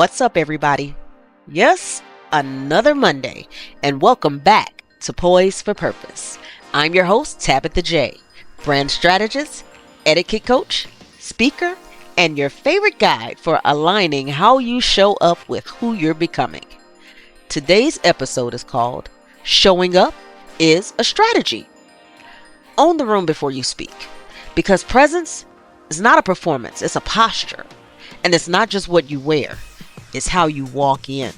What's up, everybody? Yes, another Monday, and welcome back to Poised for Purpose. I'm your host, Tabitha J, brand strategist, etiquette coach, speaker, and your favorite guide for aligning how you show up with who you're becoming. Today's episode is called Showing Up is a Strategy. Own the room before you speak, because presence is not a performance, it's a posture. And it's not just what you wear, it's how you walk in.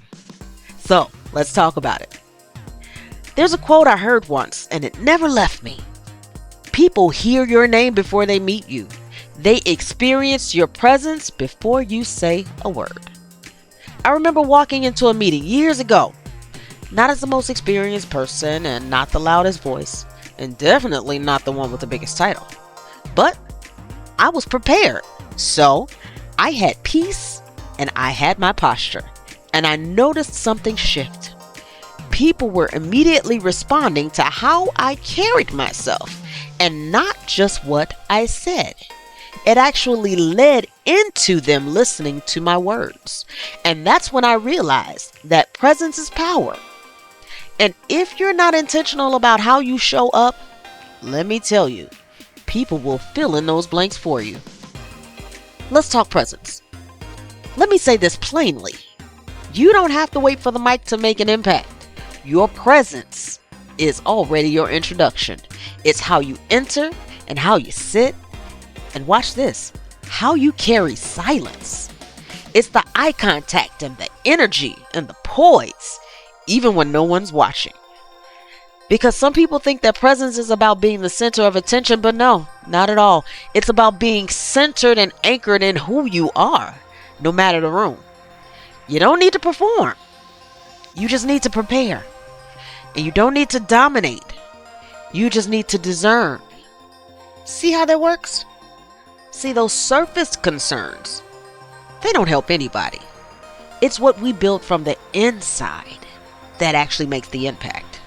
So, let's talk about it. There's a quote I heard once, and it never left me. People hear your name before they meet you. They experience your presence before you say a word. I remember walking into a meeting years ago, not as the most experienced person and not the loudest voice, and definitely not the one with the biggest title. But I was prepared. So I had peace and I had my posture, and I noticed something shift. People were immediately responding to how I carried myself and not just what I said. It actually led into them listening to my words. And that's when I realized that presence is power. And if you're not intentional about how you show up, let me tell you, people will fill in those blanks for you. Let's talk presence. Let me say this plainly. You don't have to wait for the mic to make an impact. Your presence is already your introduction. It's how you enter and how you sit. And watch this, how you carry silence. It's the eye contact and the energy and the poise, even when no one's watching. Because some people think that presence is about being the center of attention, but no, not at all. It's about being centered and anchored in who you are, no matter the room. You don't need to perform. You just need to prepare. And you don't need to dominate. You just need to discern. See how that works? See, those surface concerns, they don't help anybody. It's what we build from the inside that actually makes the impact.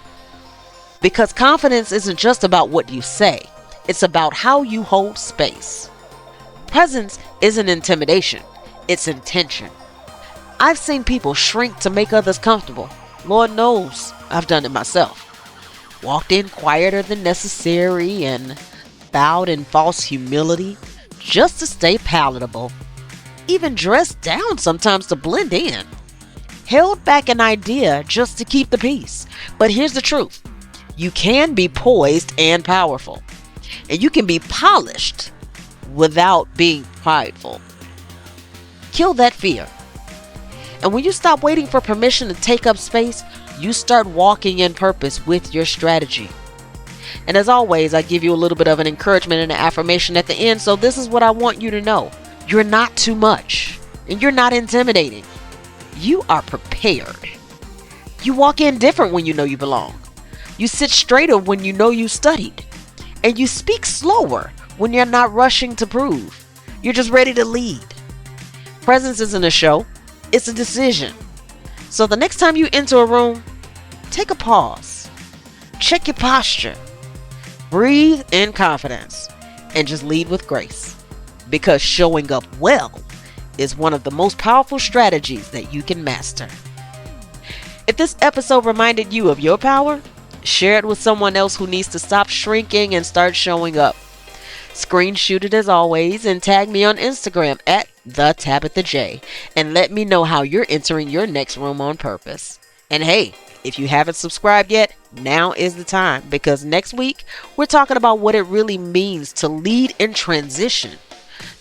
Because confidence isn't just about what you say, it's about how you hold space. Presence isn't intimidation, it's intention. I've seen people shrink to make others comfortable. Lord knows, I've done it myself. Walked in quieter than necessary and bowed in false humility just to stay palatable. Even dressed down sometimes to blend in. Held back an idea just to keep the peace. But here's the truth. You can be poised and powerful. And you can be polished without being prideful. Kill that fear. And when you stop waiting for permission to take up space, you start walking in purpose with your strategy. And as always, I give you a little bit of an encouragement and an affirmation at the end. So this is what I want you to know. You're not too much. And you're not intimidating. You are prepared. You walk in different when you know you belong. You sit straighter when you know you studied. And you speak slower when you're not rushing to prove. You're just ready to lead. Presence isn't a show. It's a decision. So the next time you enter a room, take a pause. Check your posture. Breathe in confidence. And just lead with grace. Because showing up well is one of the most powerful strategies that you can master. If this episode reminded you of your power, share it with someone else who needs to stop shrinking and start showing up. Screenshot it as always and tag me on Instagram at the Tabitha J and let me know how you're entering your next room on purpose. And hey, if you haven't subscribed yet, now is the time, because next week we're talking about what it really means to lead in transition,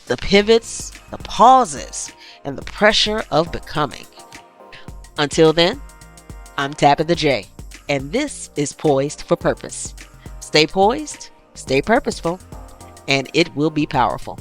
the pivots, the pauses, and the pressure of becoming. Until then, I'm Tabitha J, and this is Poised for Purpose. Stay poised, stay purposeful, and it will be powerful.